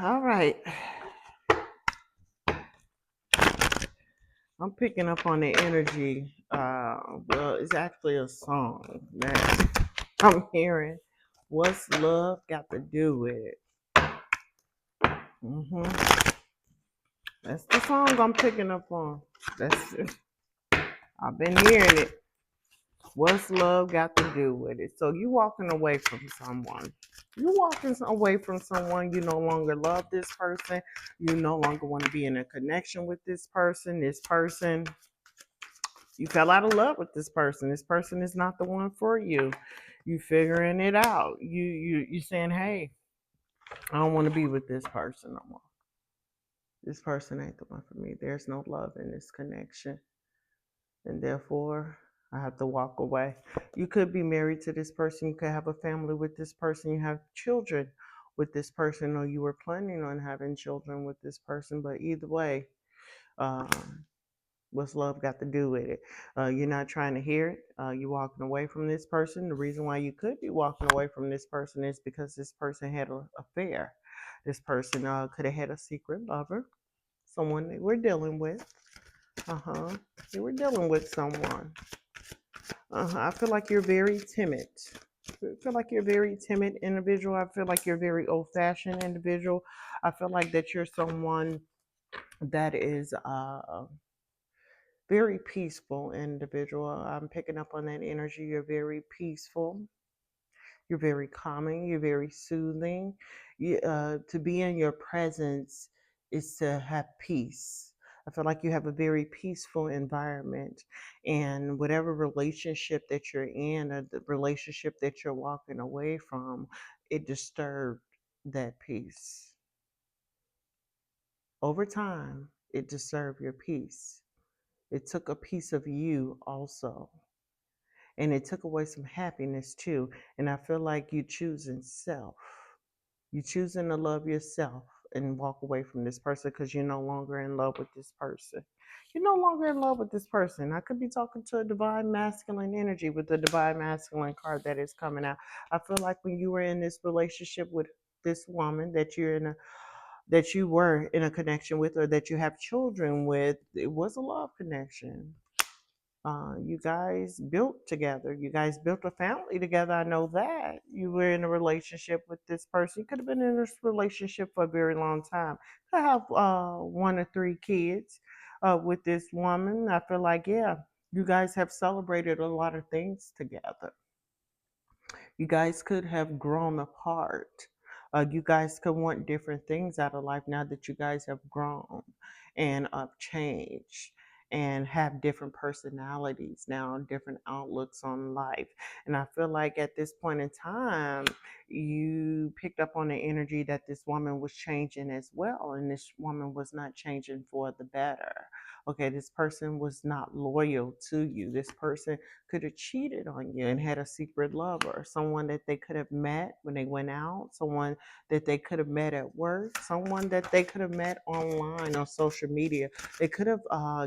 All right. I'm picking up on the energy. Well, it's actually a song that I'm hearing. What's love got to do with it? That's the song I'm picking up on. That's it. I've been hearing it. What's love got to do with it? So you walking away from someone. You walking away from someone. You no longer love this person. You no longer want to be in a connection with this person. You fell out of love with this person. This person is not the one for you. You figuring it out. You saying, hey, I don't want to be with this person no more. This person ain't the one for me. There's no love in this connection. And therefore I have to walk away. You could be married to this person, you could have a family with this person, you have children with this person, or you were planning on having children with this person, but either way, what's love got to do with it? You're not trying to hear it. You're walking away from this person. The reason why you could be walking away from this person is because this person had an affair. This person could have had a secret lover, someone they were dealing with. They were dealing with someone. I feel like you're very timid. I feel like you're a very timid individual. I feel like you're a very old-fashioned individual. I feel like that you're someone that is very peaceful individual. I'm picking up on that energy. You're very peaceful. You're very calming. You're very soothing. To be in your presence is to have peace. I feel like you have a very peaceful environment, and whatever relationship that you're in, or the relationship that you're walking away from, it disturbed that peace. Over time, it disturbed your peace. It took a piece of you also. And it took away some happiness too. And I feel like you choosing self. You choosing to love yourself and walk away from this person because you're no longer in love with this person. You're no longer in love with this person. I could be talking to a divine masculine energy with the divine masculine card that is coming out. I feel like when you were in this relationship with this woman that you were in a connection with, or that you have children with, it was a love connection. You guys built together. You guys built a family together. I know that. You were in a relationship with this person. You could have been in this relationship for a very long time. Could have one or three kids with this woman. I feel like, yeah, you guys have celebrated a lot of things together. You guys could have grown apart. You guys could want different things out of life now that you guys have grown and changed and have different personalities now, different outlooks on life. And I feel like at this point in time, you picked up on the energy that this woman was changing as well. And this woman was not changing for the better. Okay, this person was not loyal to you. This person could have cheated on you and had a secret lover, someone that they could have met when they went out, someone that they could have met at work, someone that they could have met online on social media. They could have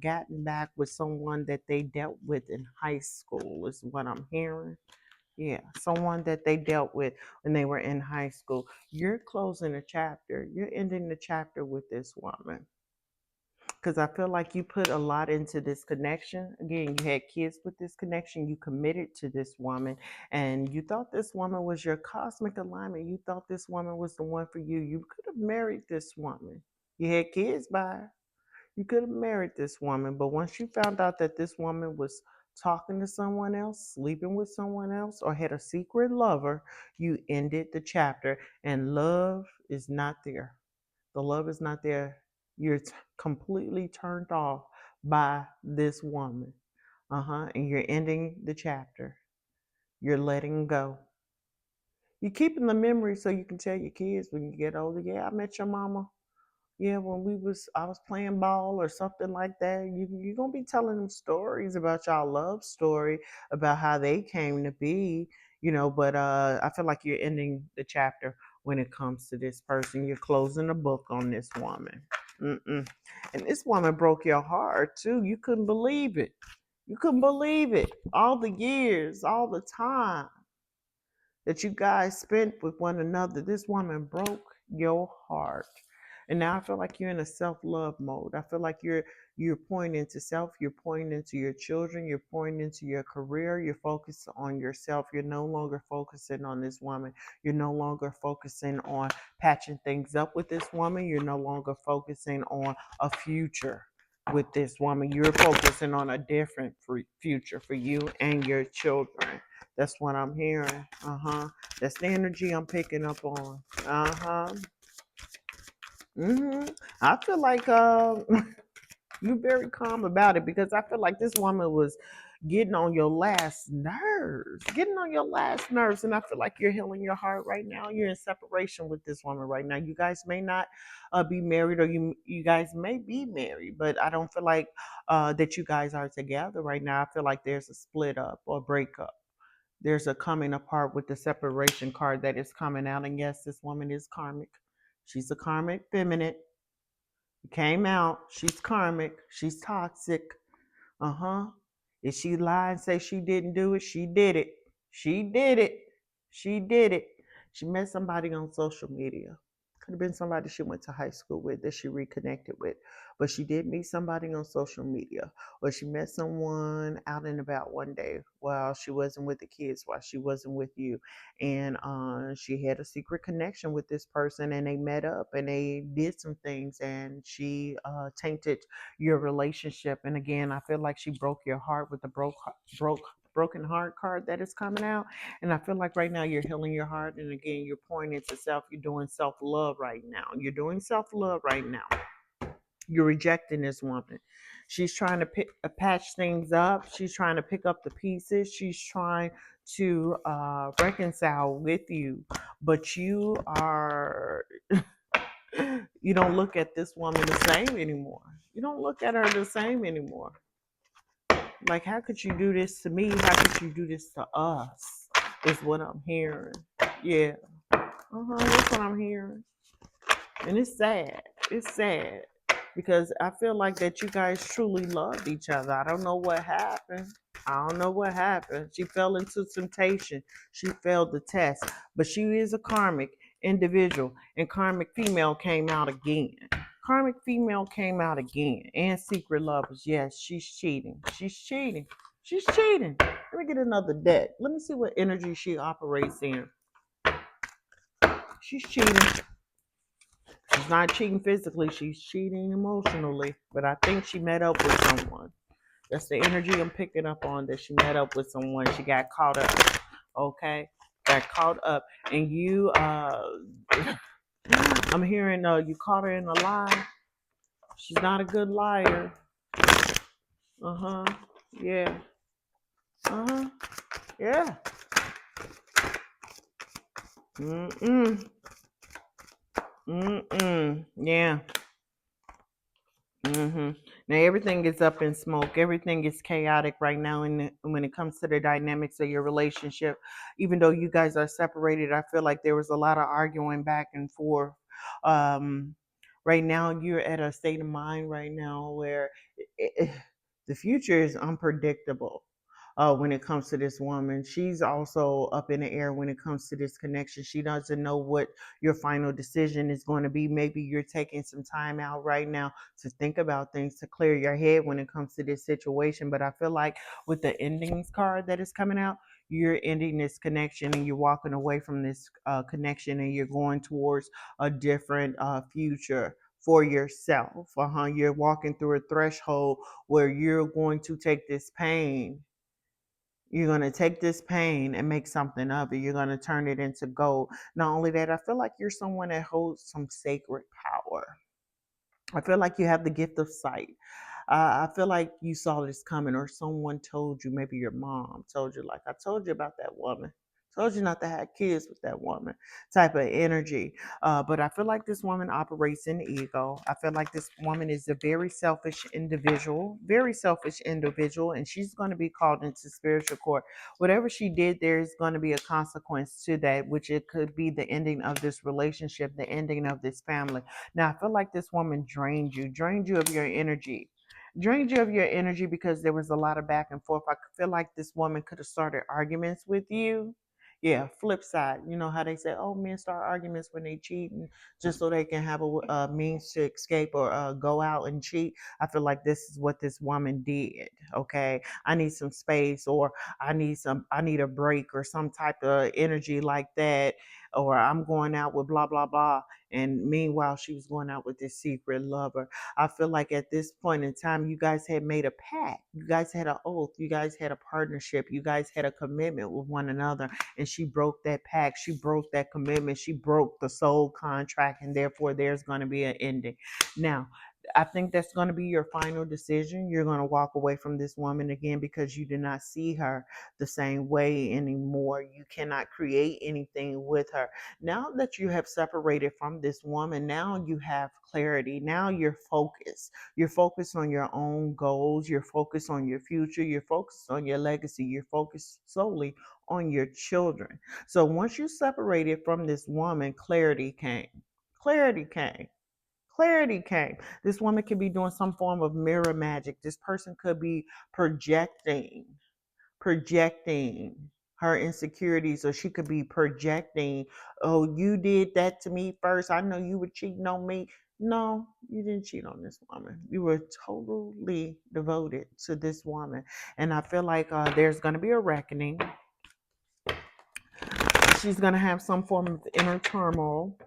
gotten back with someone that they dealt with in high school, is what I'm hearing. Yeah, someone that they dealt with when they were in high school. You're closing a chapter. You're ending the chapter with this woman, because I feel like you put a lot into this connection. Again, you had kids with this connection. You committed to this woman, and you thought this woman was your cosmic alignment. You thought this woman was the one for you. You could have married this woman. You had kids by her. You could have married this woman, but once you found out that this woman was talking to someone else, sleeping with someone else, or had a secret lover, you ended the chapter, and love is not there. The love is not there. You're completely turned off by this woman. And you're ending the chapter. You're letting go. You're keeping the memory so you can tell your kids when you get older, yeah, I met your mama. Yeah, when I was playing ball or something like that. You're gonna be telling them stories about y'all love story, about how they came to be, but I feel like you're ending the chapter when it comes to this person. You're closing the book on this woman. Mm-mm. And this woman broke your heart too. You couldn't believe it. You couldn't believe it. All the years, all the time that you guys spent with one another, this woman broke your heart. And now I feel like you're in a self-love mode. I feel like you're pointing into self, you're pointing into your children, you're pointing into your career, you're focused on yourself. You're no longer focusing on this woman. You're no longer focusing on patching things up with this woman. You're no longer focusing on a future with this woman. You're focusing on a different future for you and your children. That's what I'm hearing. That's the energy I'm picking up on. I feel like you're very calm about it, because I feel like this woman was getting on your last nerves, and I feel like you're healing your heart right now. You're in separation with this woman right now. You guys may not be married, or you guys may be married, but I don't feel like that you guys are together right now. I feel like there's a split up or breakup. There's a coming apart with the separation card that is coming out. And yes, this woman is karmic. She's a karmic feminine. It came out. She's karmic. She's toxic. Uh-huh. If she lied and say she didn't do it, she did it. She did it. She did it. She met somebody on social media. Could have been somebody she went to high school with that she reconnected with. But she did meet somebody on social media. Or she met someone out and about one day while she wasn't with the kids, while she wasn't with you. And she had a secret connection with this person, and they met up and they did some things, and she tainted your relationship. And again, I feel like she broke your heart with the broken heart card that is coming out. And I feel like right now you're healing your heart. And again, you're pointing to self. You're doing self-love right now. You're doing self-love right now. You're rejecting this woman. She's trying to patch things up. She's trying to pick up the pieces. She's trying to reconcile with you. But you are you don't look at this woman the same anymore. You don't look at her the same anymore. Like, how could you do this to me? How could you do this to us? Is what I'm hearing. Yeah. That's what I'm hearing. And it's sad. It's sad. Because I feel like that you guys truly loved each other. I don't know what happened. I don't know what happened. She fell into temptation. She failed the test. But she is a karmic individual. And karmic female came out again. Karmic female came out again. And secret lovers. Yes, she's cheating. She's cheating. She's cheating. Let me get another deck. Let me see what energy she operates in. She's cheating. She's not cheating physically. She's cheating emotionally. But I think she met up with someone. That's the energy I'm picking up on, that she met up with someone. She got caught up. Okay? Got caught up. And you, I'm hearing you caught her in a lie. She's not a good liar. Yeah. Yeah. Yeah. Now everything is up in smoke. Everything is chaotic right now, and when it comes to the dynamics of your relationship, even though you guys are separated, I feel like there was a lot of arguing back and forth. Um, right now, you're at a state of mind right now where the future is unpredictable. When it comes to this woman, she's also up in the air when it comes to this connection. She doesn't know what your final decision is going to be. Maybe you're taking some time out right now to think about things, to clear your head when it comes to this situation. But I feel like with the endings card that is coming out, you're ending this connection and you're walking away from this connection, and you're going towards a different future for yourself. You're walking through a threshold where you're going to take this pain. You're going to take this pain and make something of it. You're going to turn it into gold. Not only that, I feel like you're someone that holds some sacred power. I feel like you have the gift of sight. I feel like you saw this coming, or someone told you, maybe your mom told you, like, I told you about that woman. Told you not to have kids with that woman, type of energy. But I feel like this woman operates in ego. I feel like this woman is a very selfish individual, and she's going to be called into spiritual court. Whatever she did, there is going to be a consequence to that, which it could be the ending of this relationship, the ending of this family. Now, I feel like this woman drained you of your energy. Drained you of your energy because there was a lot of back and forth. I feel like this woman could have started arguments with you. Yeah, flip side. You know how they say, oh, men start arguments when they cheating just so they can have a means to escape or go out and cheat. I feel like this is what this woman did. Okay, I need some space, or I need a break, or some type of energy like that, or I'm going out with blah blah blah. And meanwhile, she was going out with this secret lover. I feel like at this point in time, you guys had made a pact. You guys had an oath. You guys had a partnership. You guys had a commitment with one another. And she broke that pact. She broke that commitment. She broke the soul contract. And therefore, there's going to be an ending. Now, I think that's going to be your final decision. You're going to walk away from this woman again because you do not see her the same way anymore. You cannot create anything with her. Now that you have separated from this woman, now you have clarity. Now you're focused. You're focused on your own goals. You're focused on your future. You're focused on your legacy. You're focused solely on your children. So once you separated from this woman, clarity came. Clarity came. Clarity came. This woman could be doing some form of mirror magic. This person could be projecting her insecurities, or she could be projecting, oh, you did that to me first. I know you were cheating on me. No, you didn't cheat on this woman. You were totally devoted to this woman. And I feel like there's going to be a reckoning. She's going to have some form of inner turmoil.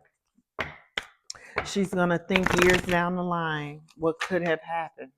She's going to think years down the line what could have happened,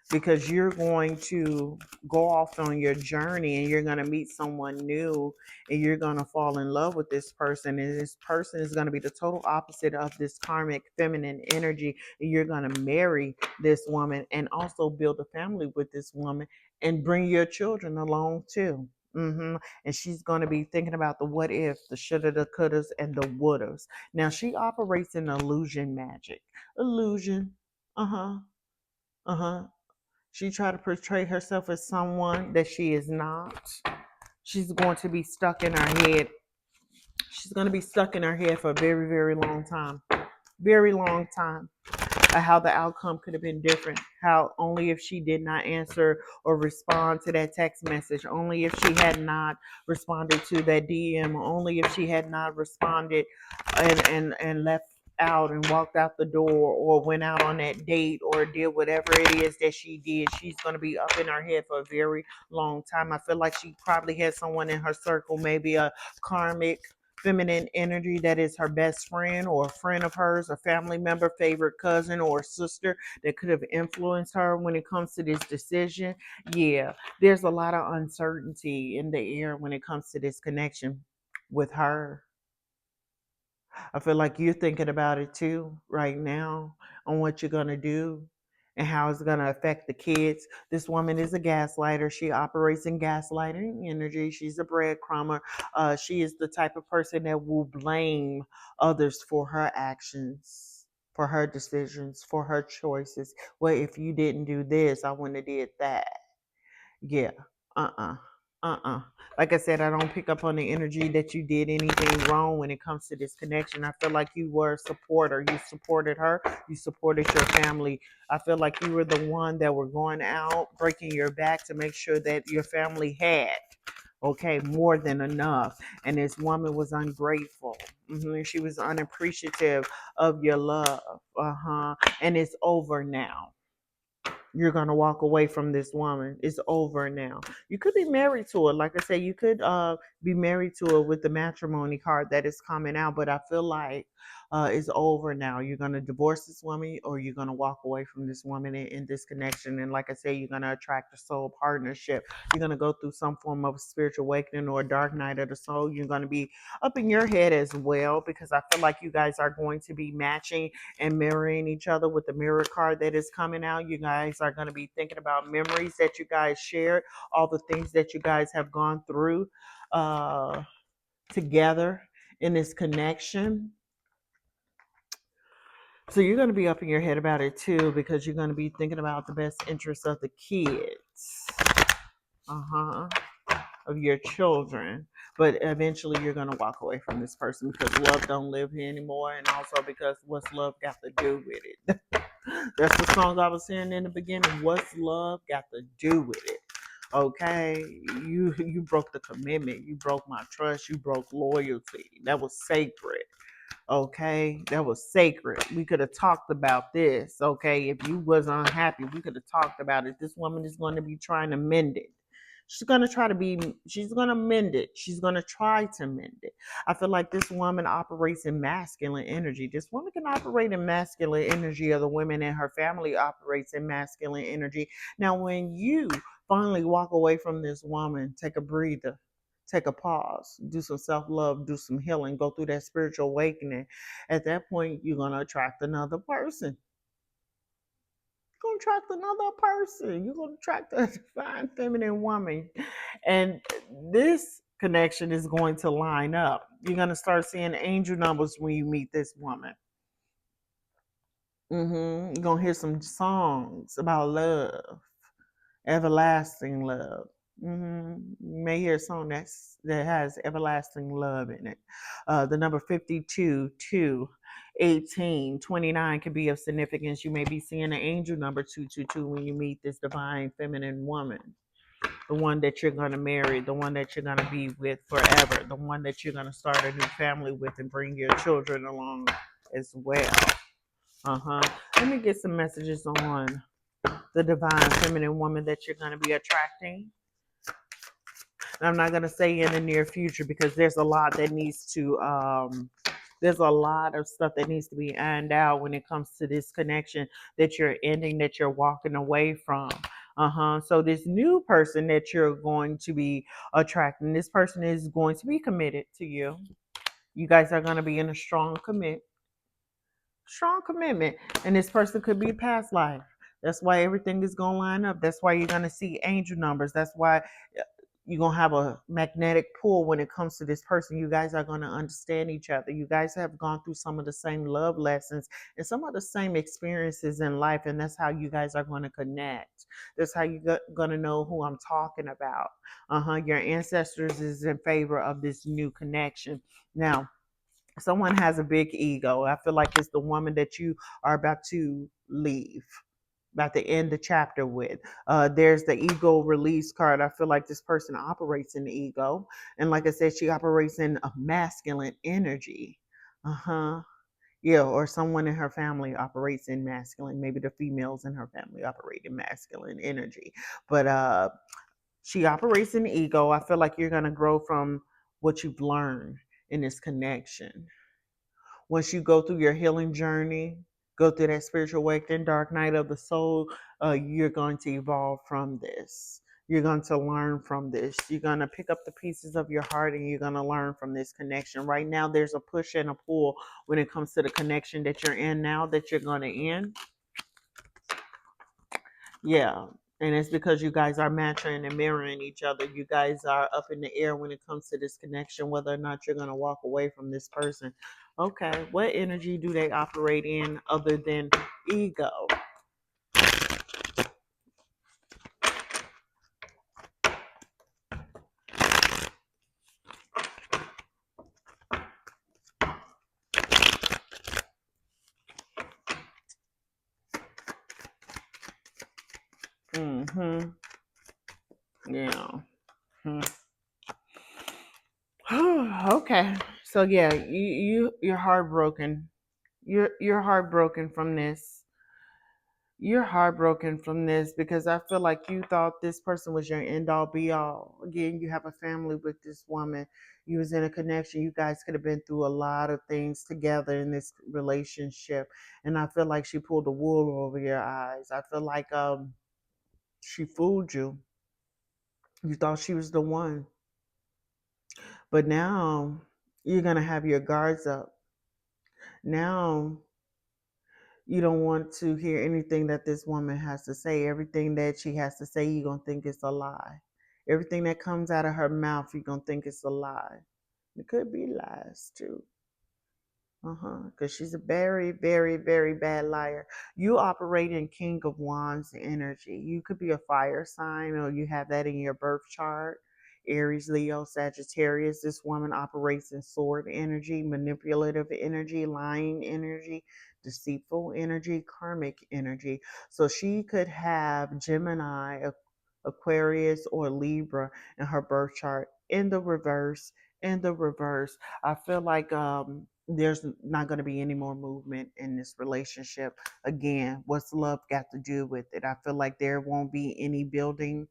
because you're going to go off on your journey and you're going to meet someone new, and you're going to fall in love with this person, and this person is going to be the total opposite of this karmic feminine energy, and you're going to marry this woman and also build a family with this woman and bring your children along too. And she's going to be thinking about the what if, the shoulda, the couldas, and the wouldas. Now she operates in illusion magic. Illusion. Uh-huh. Uh-huh. She tried to portray herself as someone that she is not. She's going to be stuck in her head. She's going to be stuck in her head for a very, very long time. Very long time. How the outcome could have been different. How only if she did not answer or respond to that text message. Only if she had not responded to that DM. Only if she had not responded and left out and walked out the door, or went out on that date, or did whatever it is that she did. She's going to be up in her head for a very long time. I feel like she probably had someone in her circle, maybe a karmic feminine energy that is her best friend, or a friend of hers, a family member, favorite cousin, or sister that could have influenced her when it comes to this decision. Yeah, there's a lot of uncertainty in the air when it comes to this connection with her. I feel like you're thinking about it too right now, on what you're going to do and how it's going to affect the kids. This woman is a gaslighter. She operates in gaslighting energy. She's a breadcrumber. She is the type of person that will blame others for her actions, for her decisions, for her choices. Well, if you didn't do this, I wouldn't have did that. Yeah. Uh-uh. Uh-uh. Like I said, I don't pick up on the energy that you did anything wrong when it comes to this connection. I feel like you were a supporter. You supported her. You supported your family. I feel like you were the one that were going out, breaking your back to make sure that your family had, okay, more than enough. And this woman was ungrateful. She was unappreciative of your love. And it's over now. You're going to walk away from this woman. It's over now. You could be married to her. Like I say, you could be married to her with the matrimony card that is coming out. But I feel like it's over now. You're going to divorce this woman, or you're going to walk away from this woman in this connection. And like I say, you're going to attract a soul partnership. You're going to go through some form of spiritual awakening or a dark night of the soul. You're going to be up in your head as well, because I feel like you guys are going to be matching and mirroring each other with the mirror card that is coming out. You guys are going to be thinking about memories that you guys shared, all the things that you guys have gone through together in this connection. So you're going to be up in your head about it too, because you're going to be thinking about the best interests of the kids, of your children. But eventually you're going to walk away from this person, because love don't live here anymore, and also because what's love got to do with it? That's the song I was saying in the beginning. What's love got to do with it? Okay, you broke the commitment. You broke my trust. You broke loyalty. That was sacred. Okay, that was sacred. We could have talked about this. Okay, if you was unhappy, we could have talked about it. This woman is going to be trying to mend it. She's going to try to be, she's going to mend it. She's going to try to mend it. I feel like this woman operates in masculine energy. This woman can operate in masculine energy, or the women in her family operates in masculine energy. Now, when you finally walk away from this woman, take a breather, take a pause, do some self love, do some healing, go through that spiritual awakening. At that point, you're going to attract another person. You're going to attract another person. You're going to attract a divine feminine woman. And this connection is going to line up. You're going to start seeing angel numbers when you meet this woman. You're going to hear some songs about love, everlasting love. You may hear a song that has everlasting love in it. The number 52, 2, 18, 29 could be of significance. You may be seeing the angel number 222 when you meet this divine feminine woman, the one that you're going to marry, the one that you're going to be with forever, the one that you're going to start a new family with and bring your children along as well. Let me get some messages on the divine feminine woman that you're going to be attracting. And I'm not going to say in the near future, because there's a lot that needs to there's a lot of stuff that needs to be ironed out when it comes to this connection that you're ending, that you're walking away from. So this new person that you're going to be attracting, this person is going to be committed to you. You guys are going to be in a strong commitment, and this person could be past life. That's why everything is going to line up. That's why you're going to see angel numbers. That's why you're going to have a magnetic pull when it comes to this person. You guys are going to understand each other. You guys have gone through some of the same love lessons and some of the same experiences in life, and that's how you guys are going to connect. That's how you're going to know who I'm talking about. Your ancestors is in favor of this new connection. Now, someone has a big ego. I feel like it's the woman that you are about to leave, about to end the chapter with. There's the ego release card. I feel like this person operates in the ego. And like I said, she operates in a masculine energy. Yeah, or someone in her family operates in masculine. Maybe the females in her family operate in masculine energy. But she operates in the ego. I feel like you're going to grow from what you've learned in this connection. Once you go through your healing journey, go through that spiritual awakening, dark night of the soul, you're going to evolve from this. You're going to learn from this. You're going to pick up the pieces of your heart and you're going to learn from this connection. Right now, there's a push and a pull when it comes to the connection that you're in now, that you're going to end. Yeah. And it's because you guys are matching and mirroring each other. You guys are up in the air when it comes to this connection, whether or not you're going to walk away from this person. Okay. What energy do they operate in other than ego? Yeah. Okay. So yeah, you're heartbroken. You're heartbroken from this. You're heartbroken from this because I feel like you thought this person was your end all be all. Again, you have a family with this woman. You was in a connection. You guys could have been through a lot of things together in this relationship. And I feel like she pulled the wool over your eyes. I feel like she fooled you. You thought she was the one. But now you're gonna have your guards up. Now you don't want to hear anything that this woman has to say. Everything that she has to say, you're going to think it's a lie. Everything that comes out of her mouth, you're going to think it's a lie. It could be lies too. Because she's a very, very, very bad liar. You operate in King of Wands energy. You could be a fire sign, or you have that in your birth chart. Aries, Leo, Sagittarius. This woman operates in sword energy, manipulative energy, lying energy, deceitful energy, karmic energy. So she could have Gemini, Aquarius or Libra in her birth chart in the reverse. In the reverse, I feel like there's not going to be any more movement in this relationship. Again, what's love got to do with it? I feel like there won't be any building,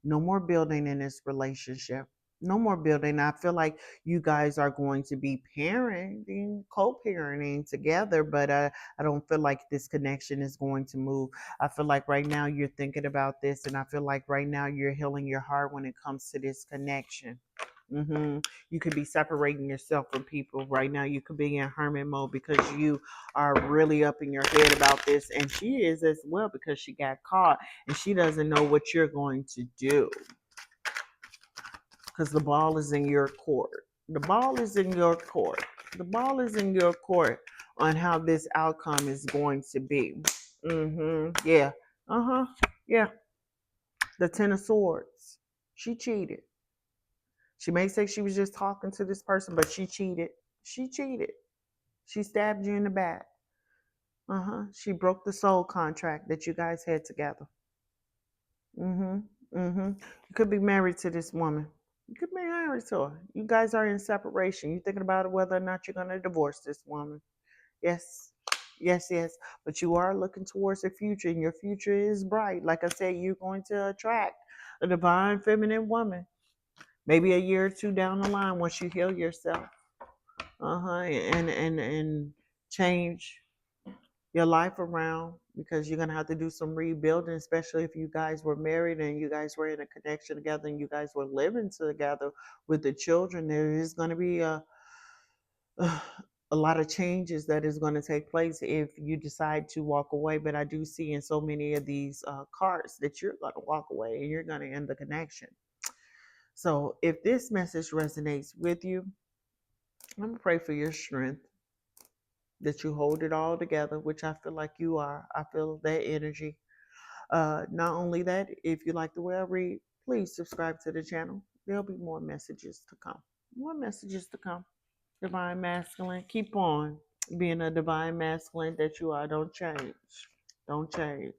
no more building in this relationship. No more building. I feel like you guys are going to be parenting, co-parenting together, but I don't feel like this connection is going to move. I feel like right now you're thinking about this, and I feel like right now you're healing your heart when it comes to this connection. You could be separating yourself from people right now. You could be in hermit mode because you are really up in your head about this, and she is as well because she got caught and she doesn't know what you're going to do because the ball is in your court. The ball is in your court. The ball is in your court on how this outcome is going to be. Yeah. Yeah. The Ten of Swords. She cheated. She may say she was just talking to this person, but she cheated. She cheated. She stabbed you in the back. She broke the soul contract that you guys had together. You could be married to this woman. You could be married to her. You guys are in separation. You're thinking about whether or not you're going to divorce this woman. Yes. Yes. But you are looking towards the future, and your future is bright. Like I said, you're going to attract a divine feminine woman. Maybe a year or two down the line once you heal yourself. And change your life around because you're gonna have to do some rebuilding, especially if you guys were married and you guys were in a connection together and you guys were living together with the children. There is gonna be a lot of changes that is going to take place if you decide to walk away. But I do see in so many of these cards that you're going to walk away and you're going to end the connection. So if this message resonates with you, I'm going to pray for your strength, that you hold it all together, which I feel like you are. I feel that energy. Not only that, if you like the way I read, please subscribe to the channel. There'll be more messages to come. More messages to come. Divine masculine, keep on being a divine masculine that you are. Don't change. Don't change.